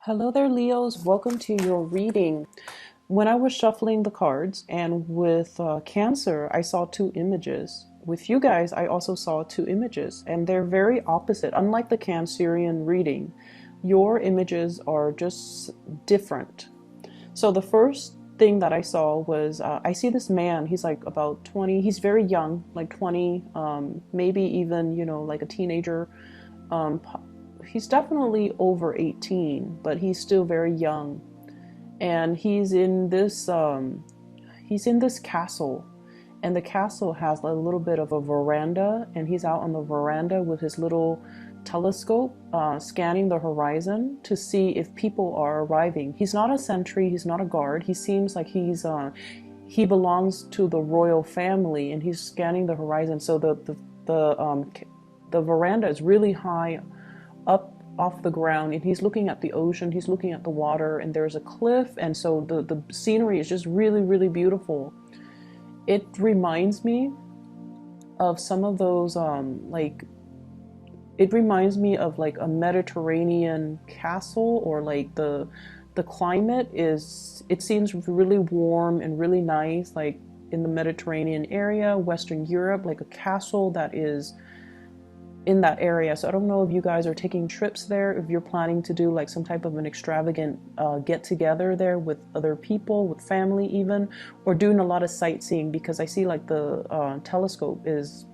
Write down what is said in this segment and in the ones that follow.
Hello there, Leos. Welcome to your reading. When I was shuffling the cards and with Cancer, I saw two images. With you guys, I also saw two images, and they're very opposite. Unlike the Cancerian reading, your images are just different. So the first thing that I saw was I see this man. He's like about 20. He's very young, like 20, maybe even, like a teenager. Um, he's definitely over 18, but he's still very young. And he's in this castle, and the castle has a little bit of a veranda, and he's out on the veranda with his little telescope, scanning the horizon to see if people are arriving. He's not a sentry, he's not a guard. He seems like he belongs to the royal family, and he's scanning the horizon. So the veranda is really high up off the ground, and he's looking at the ocean, he's looking at the water, and there's a cliff, and so the scenery is just really, really beautiful. It reminds me of some of those it reminds me of like a Mediterranean castle, or like the climate is, it seems really warm and really nice, like in the Mediterranean area, Western Europe, like a castle that is in that area. So I don't know if you guys are taking trips there, if you're planning to do like some type of an extravagant get together there with other people, with family even, or doing a lot of sightseeing, because I see like the telescope is,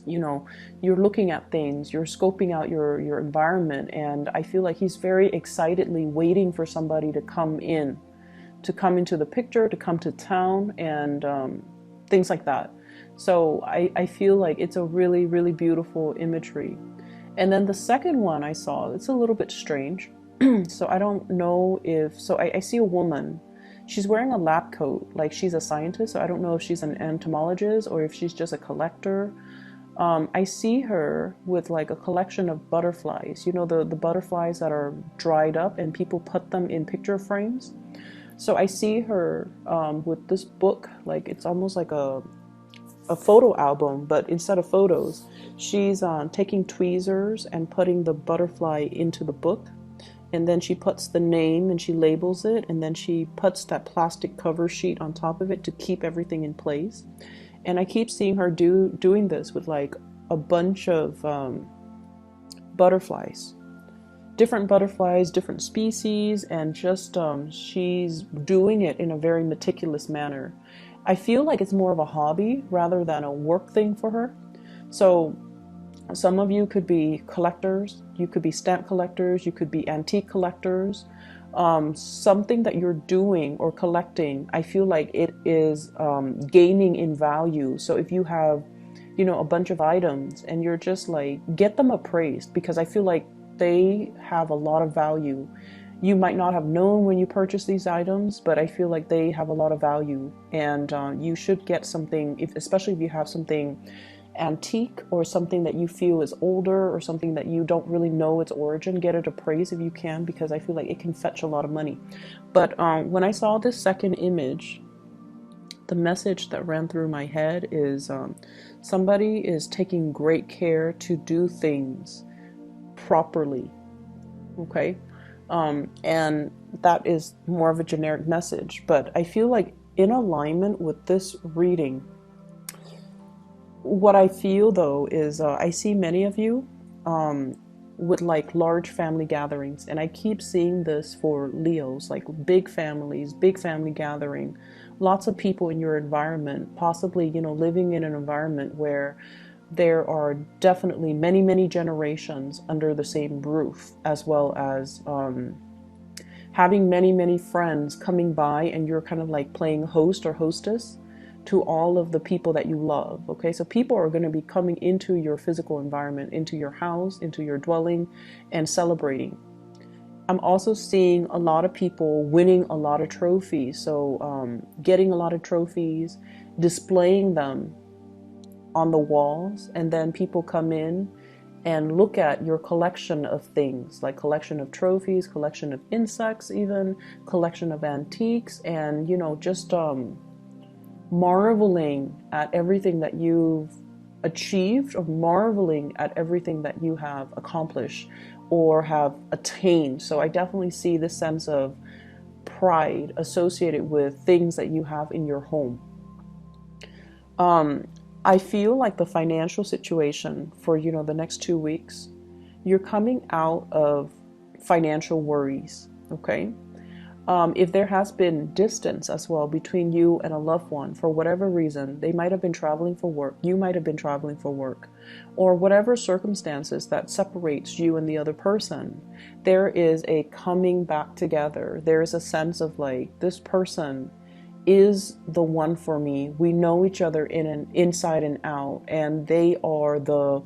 you're looking at things, you're scoping out your environment, and I feel like he's very excitedly waiting for somebody to come into the picture, to come to town, and things like that. So I feel like it's a really, really beautiful imagery. And then the second one I saw, it's a little bit strange. So I don't know if, so I see a woman. She's wearing a lab coat, like she's a scientist. So I don't know if she's an entomologist or if she's just a collector. I see her with like a collection of butterflies, the butterflies that are dried up and people put them in picture frames. So I see her with this book, like it's almost like a photo album, but instead of photos, she's taking tweezers and putting the butterfly into the book. And then she puts the name and she labels it, and then she puts that plastic cover sheet on top of it to keep everything in place. And I keep seeing her doing this with like a bunch of butterflies, different species, and just she's doing it in a very meticulous manner. I feel like it's more of a hobby rather than a work thing for her. So some of you could be collectors, you could be stamp collectors, you could be antique collectors. Something that you're doing or collecting, I feel like it is gaining in value. So if you have, a bunch of items and you're just like, get them appraised, because I feel like they have a lot of value. You might not have known when you purchase these items, but I feel like they have a lot of value, and you should get something, especially if you have something antique or something that you feel is older or something that you don't really know its origin. Get it appraised if you can, because I feel like it can fetch a lot of money. But when I saw this second image, the message that ran through my head is somebody is taking great care to do things properly. Okay. And that is more of a generic message, but I feel like in alignment with this reading, what I feel though is I see many of you with like large family gatherings, and I keep seeing this for Leos, like big families, big family gathering, lots of people in your environment, possibly, living in an environment where there are definitely many, many generations under the same roof, as well as having many, many friends coming by, and you're kind of like playing host or hostess to all of the people that you love. Okay, so people are going to be coming into your physical environment, into your house, into your dwelling, and celebrating. I'm also seeing a lot of people winning a lot of trophies. So getting a lot of trophies, displaying them on the walls, and then people come in and look at your collection of things, like collection of trophies, collection of insects, even collection of antiques, and just marveling at everything that you've achieved, or marveling at everything that you have accomplished, or have attained. So I definitely see this sense of pride associated with things that you have in your home. I feel like the financial situation for, the next 2 weeks, you're coming out of financial worries, okay? If there has been distance as well between you and a loved one for whatever reason, they might have been traveling for work, you might have been traveling for work, or whatever circumstances that separates you and the other person, there is a coming back together. There is a sense of like, this person is the one for me. We know each other inside and out, and they are the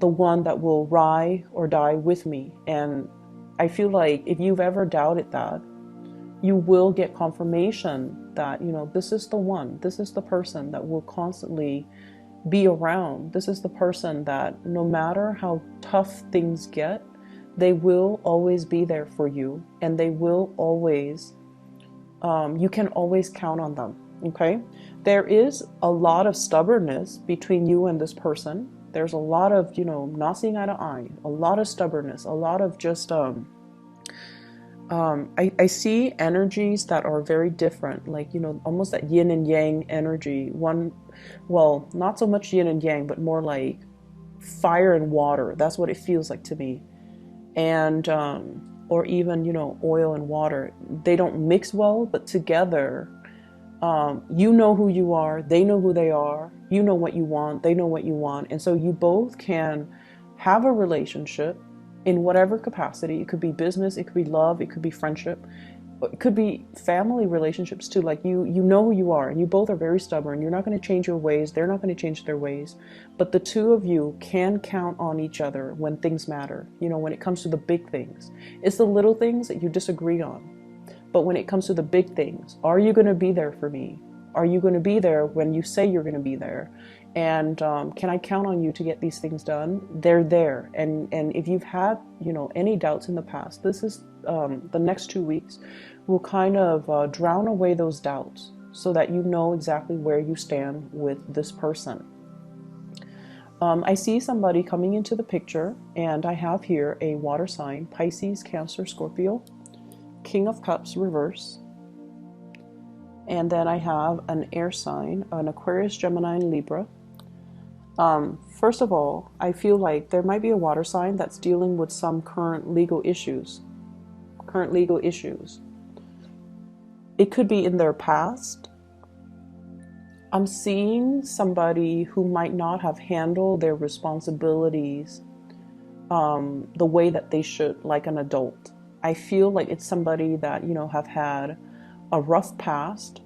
one that will ride or die with me. And I feel like if you've ever doubted that, you will get confirmation that, this is the one, this is the person that will constantly be around. This is the person that no matter how tough things get, they will always be there for you, and they will always, you can always count on them, okay? There is a lot of stubbornness between you and this person. There's a lot of, not seeing eye to eye, a lot of stubbornness, a lot of just, I see energies that are very different, like, almost that yin and yang energy. Well, not so much yin and yang, but more like fire and water. That's what it feels like to me. And, or even, oil and water. They don't mix well, but together, you know who you are, they know who they are, you know what you want, they know what you want. And so you both can have a relationship in whatever capacity. It could be business, it could be love, it could be friendship, it could be family relationships too. Like you know who you are, and you both are very stubborn. You're not going to change your ways, they're not going to change their ways, but the two of you can count on each other when things matter. When it comes to the big things, it's the little things that you disagree on, but when it comes to the big things, are you going to be there for me? Are you going to be there when you say you're going to be there? And can I count on you to get these things done? They're there. And if you've had, any doubts in the past, this is the next 2 weeks will kind of drown away those doubts so that you know exactly where you stand with this person. I see somebody coming into the picture, and I have here a water sign: Pisces, Cancer, Scorpio, King of Cups reverse. And then I have an air sign, an Aquarius, Gemini, and Libra. First of all, I feel like there might be a water sign that's dealing with some current legal issues. It could be in their past. I'm seeing somebody who might not have handled their responsibilities the way that they should, like an adult. I feel like it's somebody that, have had a rough past,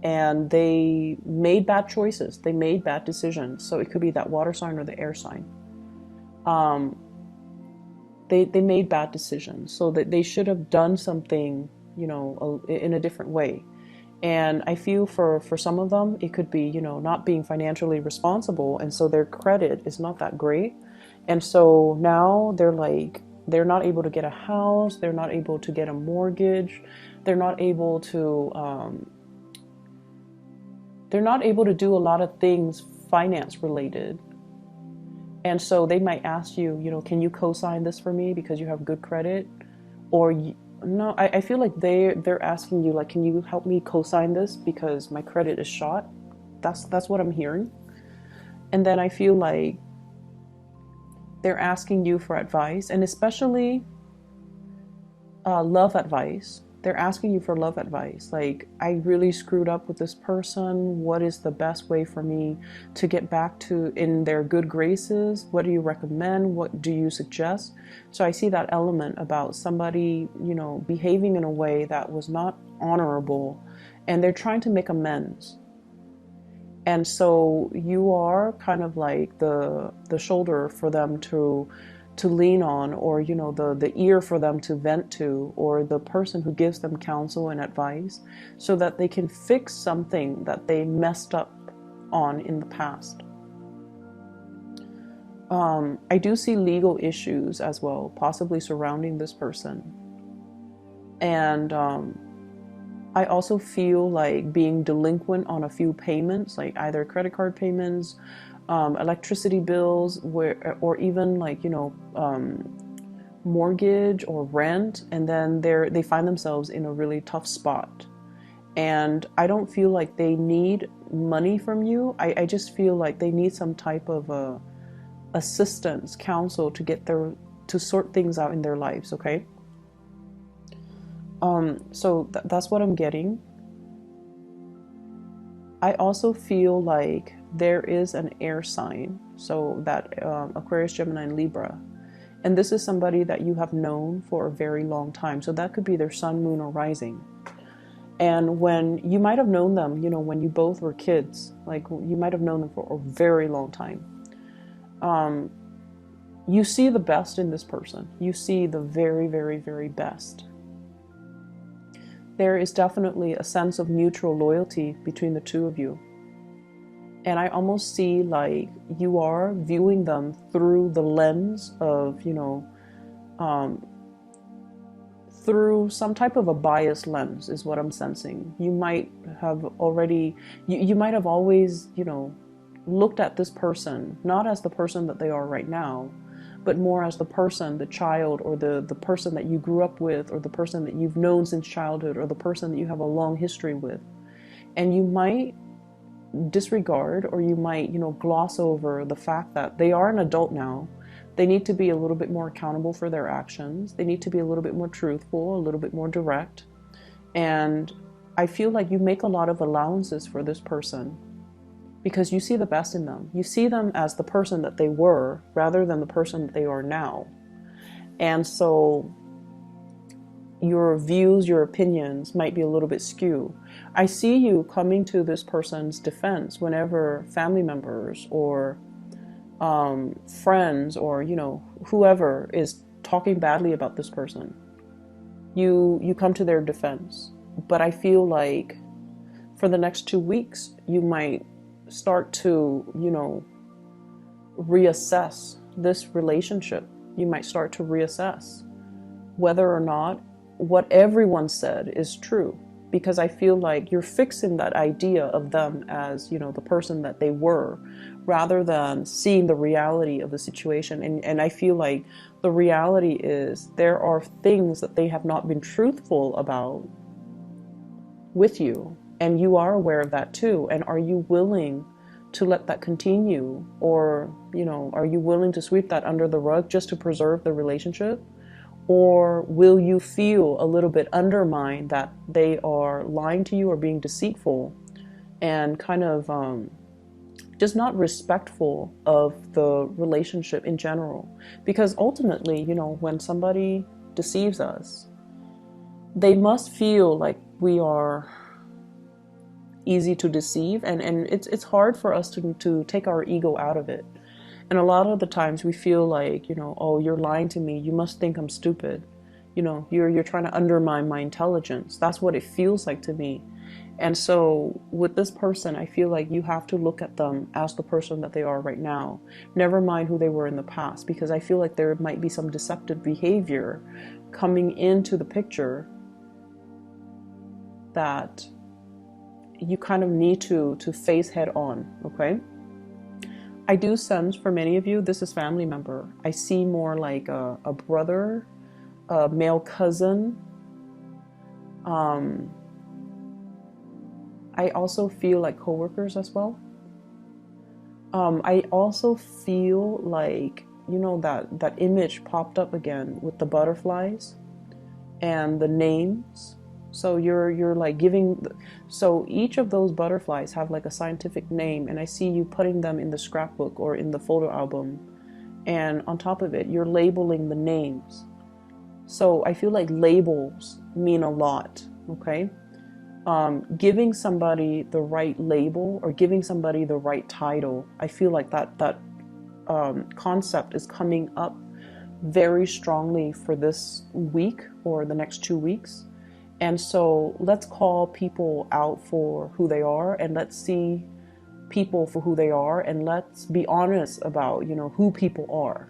and they made bad choices. They made bad decisions. So it could be that water sign or the air sign. They made bad decisions, so that they should have done something, in a different way. And I feel for some of them, it could be, not being financially responsible. And so their credit is not that great. And so now they're not able to get a house. They're not able to get a mortgage. They're not able to do a lot of things finance related. And so they might ask you, can you co-sign this for me because you have good credit? Or no, I feel like they're asking you, like, can you help me co-sign this because my credit is shot? That's what I'm hearing. And then I feel like they're asking you for advice, and especially love advice. They're asking you for love advice. Like, I really screwed up with this person. What is the best way for me to get back to in their good graces? What do you recommend? What do you suggest? So I see that element about somebody, behaving in a way that was not honorable, and they're trying to make amends. And so you are kind of like the shoulder for them to lean on, or the ear for them to vent to, or the person who gives them counsel and advice, so that they can fix something that they messed up on in the past. I do see legal issues as well, possibly surrounding this person. And I also feel like being delinquent on a few payments, like either credit card payments, electricity bills, or even like, mortgage or rent, and then they find themselves in a really tough spot. And I don't feel like they need money from you. I just feel like they need some type of assistance, counsel to sort things out in their lives, okay? So that's what I'm getting. I also feel like there is an air sign, so that Aquarius, Gemini, and Libra. And this is somebody that you have known for a very long time. So that could be their sun, moon, or rising. And when you might have known them, you know, when you both were kids, like you might have known them for a very long time. You see the best in this person. You see the very, very, very best. There is definitely a sense of mutual loyalty between the two of you. And I almost see like you are viewing them through the lens of, you know, through some type of a biased lens is what I'm sensing. You might have already, you might have always, you know, looked at this person, not as the person that they are right now, but more as the person, the child, or the person that you grew up with, or the person that you've known since childhood, or the person that you have a long history with. And you might disregard, or you might, you know, gloss over the fact that they are an adult now. They need to be a little bit more accountable for their actions. They need to be a little bit more truthful, a little bit more direct. And I feel like you make a lot of allowances for this person because you see the best in them. You see them as the person that they were rather than the person that they are now. And so your views, your opinions might be a little bit skewed. I see you coming to this person's defense whenever family members or friends, or, you know, whoever is talking badly about this person. You come to their defense. But I feel like for the next 2 weeks, you might start to, you know, reassess this relationship. You might start to reassess whether or not what everyone said is true. Because I feel like you're fixing that idea of them as, you know, the person that they were, rather than seeing the reality of the situation. And I feel like the reality is there are things that they have not been truthful about with you. And you are aware of that too. And are you willing to let that continue? Or, you know, are you willing to sweep that under the rug just to preserve the relationship? Or will you feel a little bit undermined that they are lying to you or being deceitful and kind of just not respectful of the relationship in general? Because ultimately, you know, when somebody deceives us, they must feel like we are easy to deceive, and it's hard for us to take our ego out of it. And a lot of the times we feel like, you know, oh, you're lying to me. You must think I'm stupid. You know, you're trying to undermine my intelligence. That's what it feels like to me. And so with this person, I feel like you have to look at them as the person that they are right now. Never mind who they were in the past, because I feel like there might be some deceptive behavior coming into the picture that you kind of need to face head on, okay? I do sense for many of you, this is family member. I see more like a brother, a male cousin. I also feel like coworkers as well. I also feel like, you know, that image popped up again with the butterflies and the names. So you're like giving, so each of those butterflies have like a scientific name, and I see you putting them in the scrapbook or in the photo album, and on top of it you're labeling the names. So I feel like labels mean a lot, okay? Giving somebody the right label or giving somebody the right title, I feel like that concept is coming up very strongly for this week or the next 2 weeks. And so let's call people out for who they are, and let's see people for who they are, and let's be honest about, you know, who people are.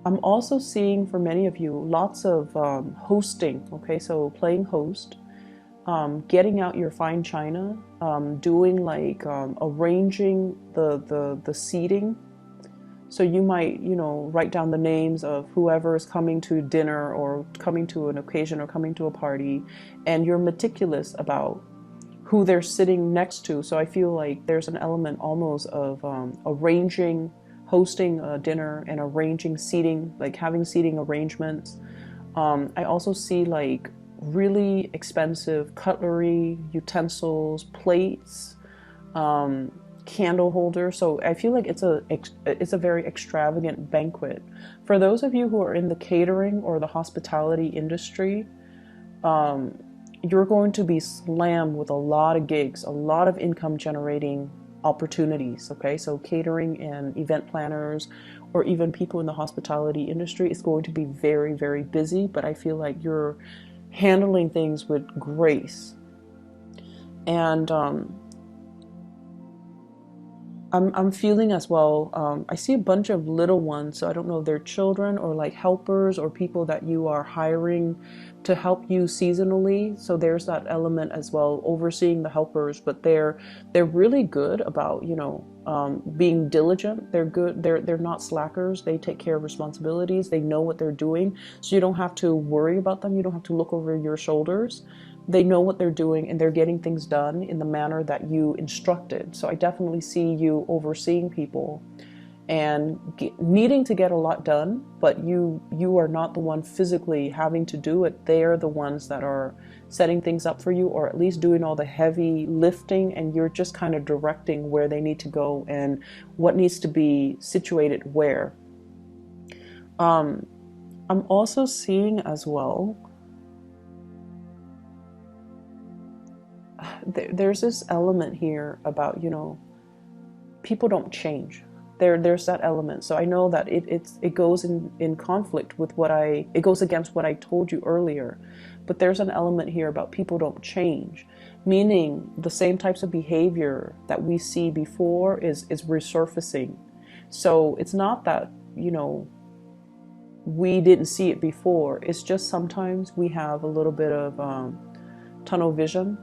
I'm also seeing for many of you lots of hosting, okay? So playing host, getting out your fine china, doing like arranging the seating. So you might, you know, write down the names of whoever is coming to dinner or coming to an occasion or coming to a party, and you're meticulous about who they're sitting next to. So I feel like there's an element almost of arranging, hosting a dinner and arranging seating, like having seating arrangements. I also see like really expensive cutlery, utensils, plates, candle holder. So I feel like it's a very extravagant banquet. For those of you who are in the catering or the hospitality industry, you're going to be slammed with a lot of gigs, a lot of income generating opportunities. Okay, so catering and event planners, or even people in the hospitality industry, is going to be very, very busy. But I feel like you're handling things with grace. And I'm feeling as well, I see a bunch of little ones, so I don't know if they're children or like helpers or people that you are hiring to help you seasonally. So there's that element as well, overseeing the helpers, but they're really good about, you know, being diligent. They're good. They're not slackers. They take care of responsibilities. They know what they're doing. So you don't have to worry about them. You don't have to look over your shoulders. They know what they're doing and they're getting things done in the manner that you instructed. So I definitely see you overseeing people and needing to get a lot done, but you are not the one physically having to do it. They're the ones that are setting things up for you, or at least doing all the heavy lifting, and you're just kind of directing where they need to go and what needs to be situated where. I'm also seeing as well, there's this element here about, you know, people don't change. There's that element. So I know that it goes in conflict with it goes against what I told you earlier. But there's an element here about people don't change, meaning the same types of behavior that we see before is resurfacing. So it's not that, you know, we didn't see it before. It's just sometimes we have a little bit of tunnel vision,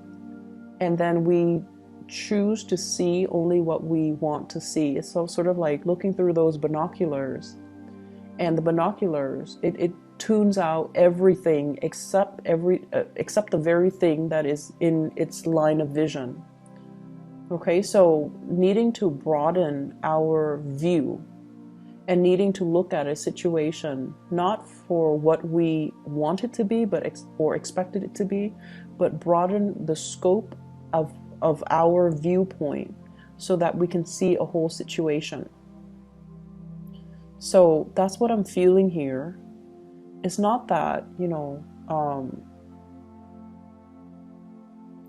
and then we choose to see only what we want to see. It's so sort of like looking through those binoculars, and the binoculars, it tunes out everything except the very thing that is in its line of vision. Okay, so needing to broaden our view and needing to look at a situation not for what we want it to be, or expected it to be, but broaden the scope of our viewpoint so that we can see a whole situation. So that's what I'm feeling here. It's not that, you know,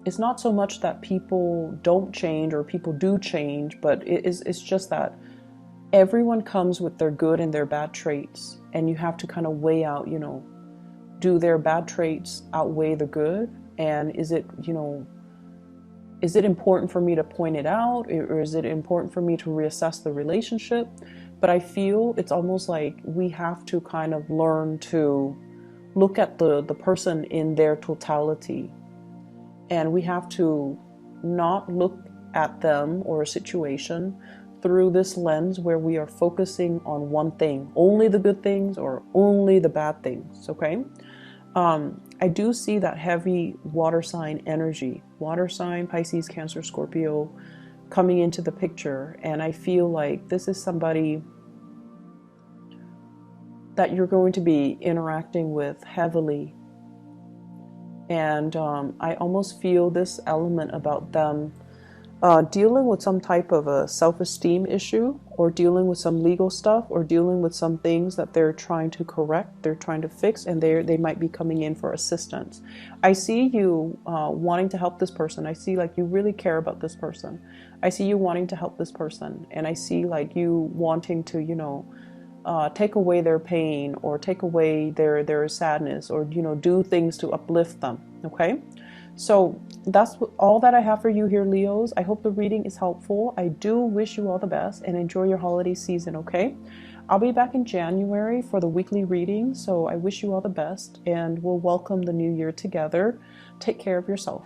it's not so much that people don't change or people do change, but it's just that everyone comes with their good and their bad traits, and you have to kind of weigh out, you know, do their bad traits outweigh the good? And is it, you know, is it important for me to point it out, or is it important for me to reassess the relationship? But I feel it's almost like we have to kind of learn to look at the person in their totality. And we have to not look at them or a situation through this lens where we are focusing on one thing, only the good things or only the bad things, okay? I do see that heavy water sign energy, water sign, Pisces, Cancer, Scorpio, coming into the picture. And I feel like this is somebody that you're going to be interacting with heavily. And I almost feel this element about them dealing with some type of a self-esteem issue, or dealing with some legal stuff, or dealing with some things that they're trying to correct, they're trying to fix, and they might be coming in for assistance. I see you wanting to help this person. I see like you really care about this person. I see you wanting to help this person, and I see like you wanting to, you know, take away their pain, or take away their sadness, or, you know, do things to uplift them. Okay, so that's all that I have for you here, Leos. I hope the reading is helpful. I do wish you all the best and enjoy your holiday season. Okay, I'll be back in January for the weekly reading, so I wish you all the best, and we'll welcome the new year together. Take care of yourself.